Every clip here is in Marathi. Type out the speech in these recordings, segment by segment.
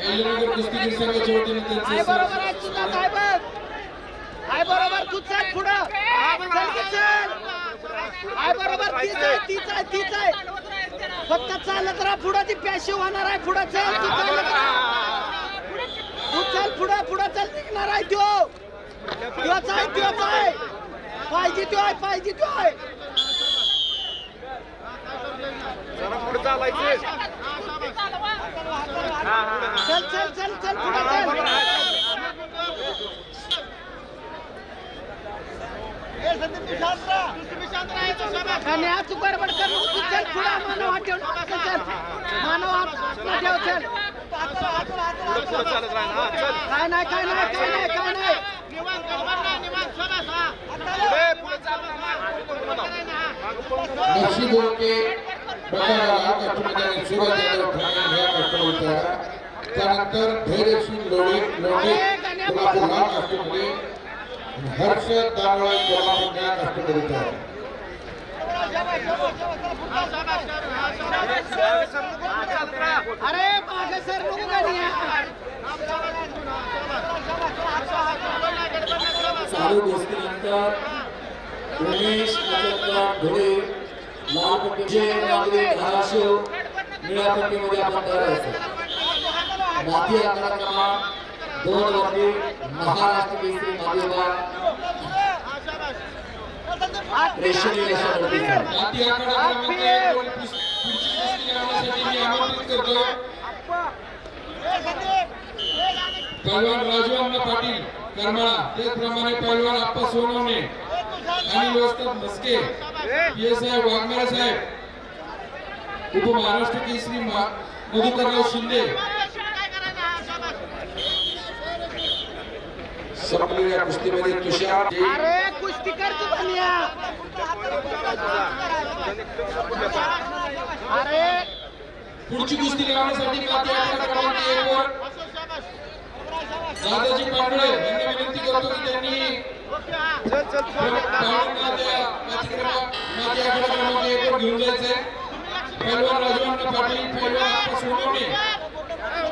अहिल्यानगर कुस्तीगीर संघाच्या वतीने त्यांचे बरोबर आहे तुझा काय बघ आहे बरोबर तू चल पुढं चल आहे बरोबर तीच आहे फक्त चालत राहा पुढं ती पॅशिव होणार आहे पुढं चल तू चालत राहा तू चल पुढं चल निघणार आहे त्योच आहे पाहिजे त्यो आहे जरा पुढे चालायचे चल पुढं चल तू गडबड कर तू चल पुढं मानव हात ठेव चल मानव हात ठेव चल काय नाही नक्षीदों के बकाला कष्टमध्ये सुरुवातीला ठाणे ह्या कष्टमध्ये त्यानंतर धैर्यशील लोणी कोल्हापूर ह्या कष्टमध्ये हर्ष दानवे कोल्हापूर ह्या कष्टमध्ये अरे मागे सर नको गाडी चालू गोष्टीनंतर उमेश धुळे लाल पट्टीचे धाराशिव निळ्या पट्टीमध्ये आपण तयार असेल माती आकडा क्रमांक 2 वरती महाराष्ट्र केसरी माधेवा रेशमी अशा पद्धतीचा माती आकडा क्रमांक 1 वर पुढची कुस्ती करण्यासाठी मी आमंत्रित करतो पहलवान राजू पाटील करमाळा त्याचप्रमाणे पहलवान आप्पा सोनवणे आणि व्यवस्थापक मस्के पीएसआय वाघमारे साहेब उपमहाराष्ट्र केसरी मधुकरराव शिंदे संपलेल्या कुस्तीमध्ये तुषार अरे कुस्ती कर तू बनिया अरे पुढची कुस्ती लावण्यासाठी माती आकडा क्रमांक 1 वर दादाजी पांडुळे यांना विनंती करतो की त्यांनी माती आकडा क्रमांक 1 वर घेऊन जायचंय पहलवान राजू पाटील पहलवान आप्पा सोनवणे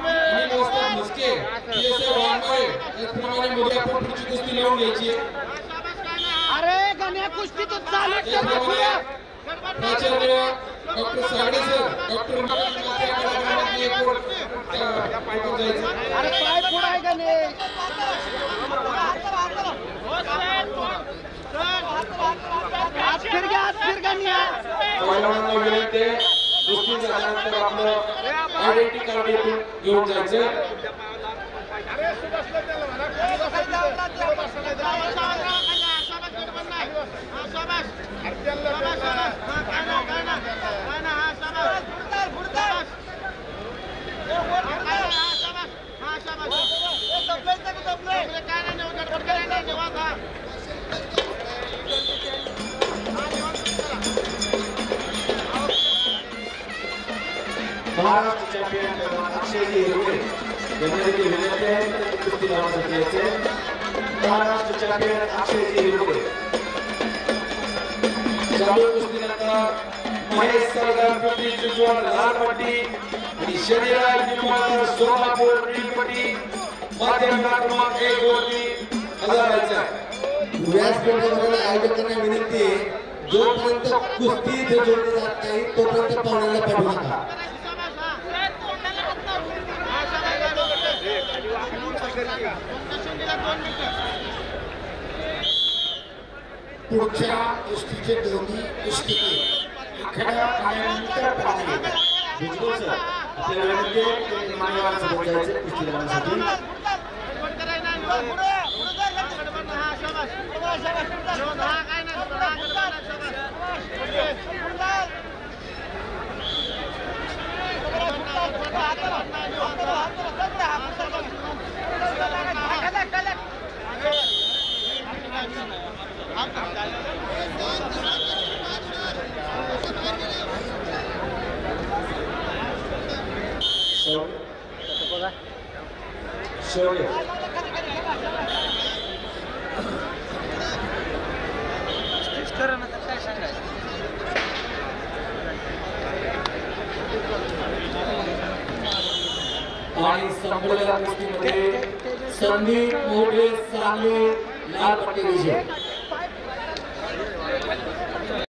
आणि व्यवस्थापक मस्के पीएसआय वाघमारे त्याचप्रमाणे मध्ये आपण पुढची कुस्ती लावून घ्यायची अरे गण्या कुस्ती तू चालू ठेव प्राचार्य डॉक्टर सागडे सर डॉक्टर माती आकडा क्रमांक 1 वर जायचं अरे पाय पुढाय गणे हात फिर गण्या पहलवानांना विनंती आहे कुस्ती झाल्यानंतर आपलं आयडेंटिटी कार्ड येथून घेऊन जायचं महाराष्ट्र चॅम्पियन अक्षयजी हिरवे यांना देखील विनंती आहे कुस्ती लावण्यासाठी यायचे महाराष्ट्र चॅम्पियन अक्षयजी हिरवे चालू कुस्तीनंतर महेश सरदार पट्टी जुजवाड लाल पट्टी आणि शरीराल निंबाळकर सोलापूर नील पट्टी माध्यम क्रमांक 1 वरती हजर राहायचं व्यासपीठावर आयोजकांना विनंती आहे जोपर्यंत कुस्ती इथे जोडली जात नाही तोपर्यंत पाहुण्याला पाठवू नका पुढच्या कुस्तीचे दोन्ही कुस्तीगीर आखाड्या आल्यानंतर पाहणे येतात बिलकुल सर आपल्याला विनंती आहे की मान्यवरांसोबत जायचं कुस्ती लावण्यासाठी शौर्य आणि संपलेल्या कुस्तीमध्ये संदीप मोठे सांगली लाल पट्टी विजय.